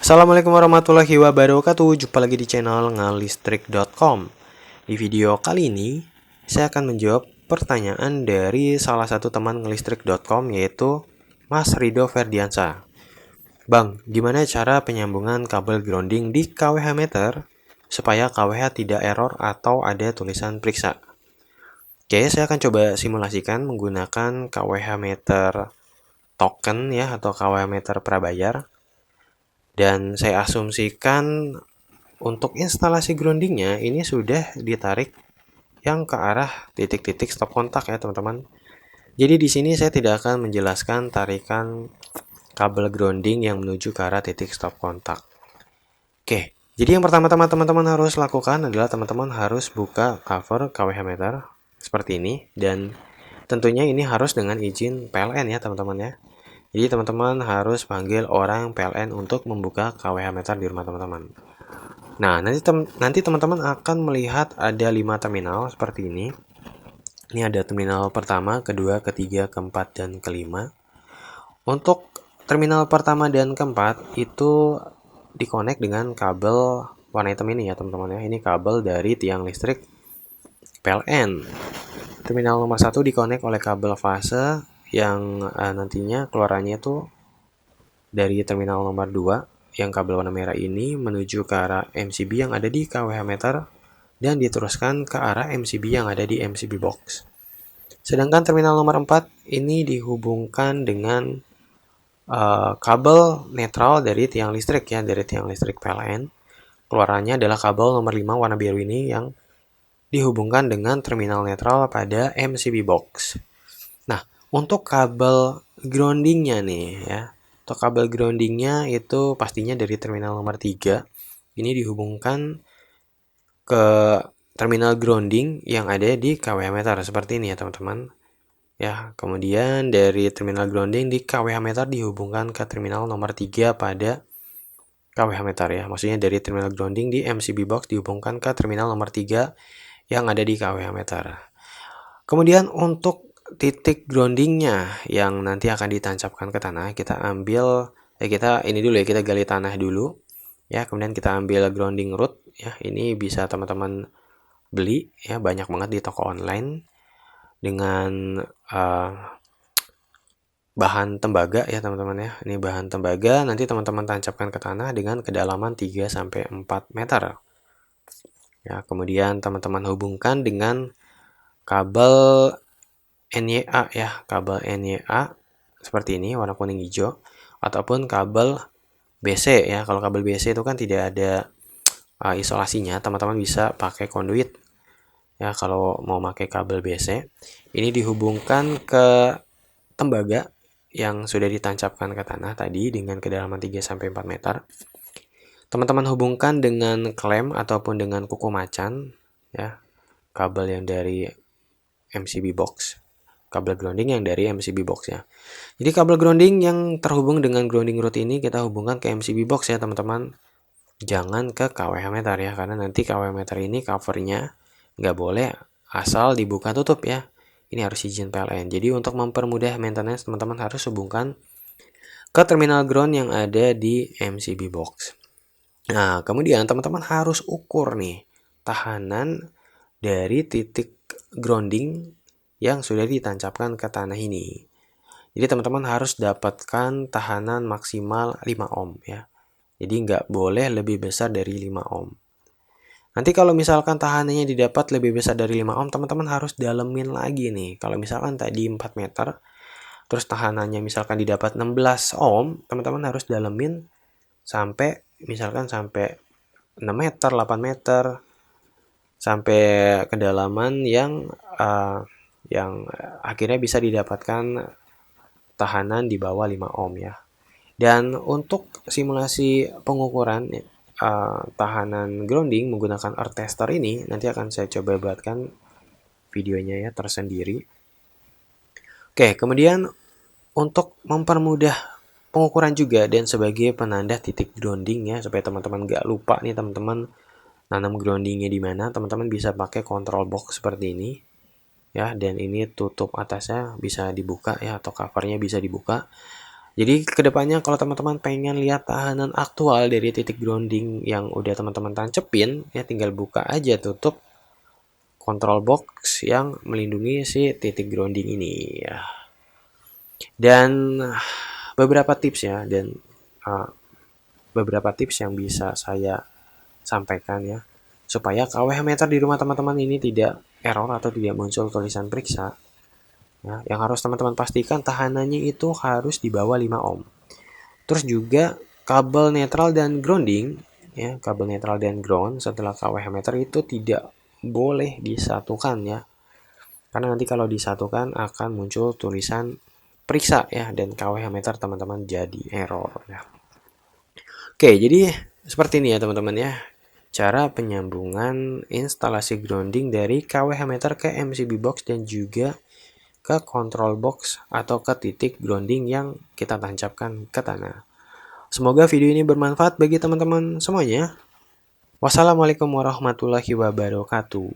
Assalamualaikum warahmatullahi wabarakatuh. Jumpa lagi di channel ngalistrik.com. Di video kali ini saya akan menjawab pertanyaan dari salah satu teman ngalistrik.com, yaitu Mas Rido Ferdiansa. Bang, gimana cara penyambungan kabel grounding di KWH meter supaya KWH tidak error atau ada tulisan periksa? Oke, saya akan coba simulasikan menggunakan KWH meter token ya, atau KWH meter prabayar. Dan saya asumsikan untuk instalasi groundingnya ini sudah ditarik yang ke arah titik-titik stop kontak ya teman-teman. Jadi di sini saya tidak akan menjelaskan tarikan kabel grounding yang menuju ke arah titik stop kontak. Oke, jadi yang pertama-tama teman-teman harus lakukan adalah teman-teman harus buka cover KWH meter seperti ini, dan tentunya ini harus dengan izin PLN ya teman-teman ya. Jadi teman-teman harus panggil orang PLN untuk membuka KWH meter di rumah teman-teman. Nah, nanti teman-teman akan melihat ada 5 terminal seperti ini. Ini ada terminal pertama, kedua, ketiga, keempat, dan kelima. Untuk terminal pertama dan keempat itu dikonek dengan kabel warna hitam ini ya teman-teman ya. Ini kabel dari tiang listrik PLN. Terminal nomor 1 dikonek oleh kabel fase yang nantinya keluarannya itu dari terminal nomor 2 yang kabel warna merah ini menuju ke arah MCB yang ada di KWH meter dan diteruskan ke arah MCB yang ada di MCB box. Sedangkan terminal nomor 4 ini dihubungkan dengan kabel netral dari tiang listrik ya, dari tiang listrik PLN. Keluarannya adalah kabel nomor 5 warna biru ini yang dihubungkan dengan terminal netral pada MCB box. Nah, untuk kabel groundingnya nih ya. Untuk kabel groundingnya itu pastinya dari terminal nomor 3. Ini dihubungkan ke terminal grounding yang ada di KWH meter seperti ini ya teman-teman. Ya, kemudian dari terminal grounding di KWH meter dihubungkan ke terminal nomor 3 pada KWH meter ya. Maksudnya dari terminal grounding di MCB box dihubungkan ke terminal nomor 3 yang ada di KWH meter. Kemudian untuk titik groundingnya yang nanti akan ditancapkan ke tanah, kita ambil kita ini dulu ya, kita gali tanah dulu ya, kemudian kita ambil grounding root ya. Ini bisa teman-teman beli ya, banyak banget di toko online dengan bahan tembaga ya teman-teman ya. Ini bahan tembaga, nanti teman-teman tancapkan ke tanah dengan kedalaman 3 sampai 4 meter. Ya, kemudian teman-teman hubungkan dengan kabel NYA ya, kabel NYA seperti ini warna kuning hijau, ataupun kabel BC ya. Kalau kabel BC itu kan tidak ada isolasinya, teman-teman bisa pakai conduit ya. Kalau mau pakai kabel BC ini dihubungkan ke tembaga yang sudah ditancapkan ke tanah tadi dengan kedalaman 3 sampai 4 meter. Teman-teman hubungkan dengan klem ataupun dengan kuku macan ya, kabel yang dari MCB box, kabel grounding yang dari MCB box ya. Jadi kabel grounding yang terhubung dengan grounding root ini kita hubungkan ke MCB box ya teman-teman. Jangan ke KWH meter ya, karena nanti KWH meter ini covernya nggak boleh asal dibuka tutup ya. Ini harus izin PLN. Jadi untuk mempermudah maintenance, teman-teman harus hubungkan ke terminal ground yang ada di MCB box. Nah, kemudian teman-teman harus ukur nih tahanan dari titik grounding yang sudah ditancapkan ke tanah ini. Jadi teman-teman harus dapatkan tahanan maksimal 5 ohm ya. Jadi nggak boleh lebih besar dari 5 ohm. Nanti kalau misalkan tahanannya didapat lebih besar dari 5 ohm, teman-teman harus dalemin lagi nih. Kalau misalkan tadi 4 meter, terus tahanannya misalkan didapat 16 ohm, teman-teman harus dalemin sampai misalkan sampai 6 meter, 8 meter, sampai kedalaman yang akhirnya bisa didapatkan tahanan di bawah 5 ohm ya. Dan untuk simulasi pengukuran tahanan grounding menggunakan earth tester ini nanti akan saya coba buatkan videonya ya tersendiri. Oke, kemudian untuk mempermudah pengukuran juga dan sebagai penanda titik grounding ya, supaya teman-teman nggak lupa nih teman-teman nanam groundingnya di mana, teman-teman bisa pakai control box seperti ini ya, dan ini tutup atasnya bisa dibuka ya, atau covernya bisa dibuka. Jadi kedepannya kalau teman-teman pengen lihat tahanan aktual dari titik grounding yang udah teman-teman tancepin, ya tinggal buka aja tutup control box yang melindungi si titik grounding ini ya. Dan beberapa tips ya, dan beberapa tips yang bisa saya sampaikan ya, supaya KWH meter di rumah teman-teman ini tidak error atau tidak muncul tulisan periksa. Ya, yang harus teman-teman pastikan tahanannya itu harus di bawah 5 ohm. Terus juga kabel netral dan grounding, ya, kabel netral dan ground setelah KWH meter itu tidak boleh disatukan ya. Karena nanti kalau disatukan akan muncul tulisan periksa ya, dan KWH meter teman-teman jadi error ya. Oke, jadi seperti ini ya teman-teman ya, cara penyambungan instalasi grounding dari KWH meter ke MCB box dan juga ke control box atau ke titik grounding yang kita tancapkan ke tanah. Semoga video ini bermanfaat bagi teman-teman semuanya. Wassalamualaikum warahmatullahi wabarakatuh.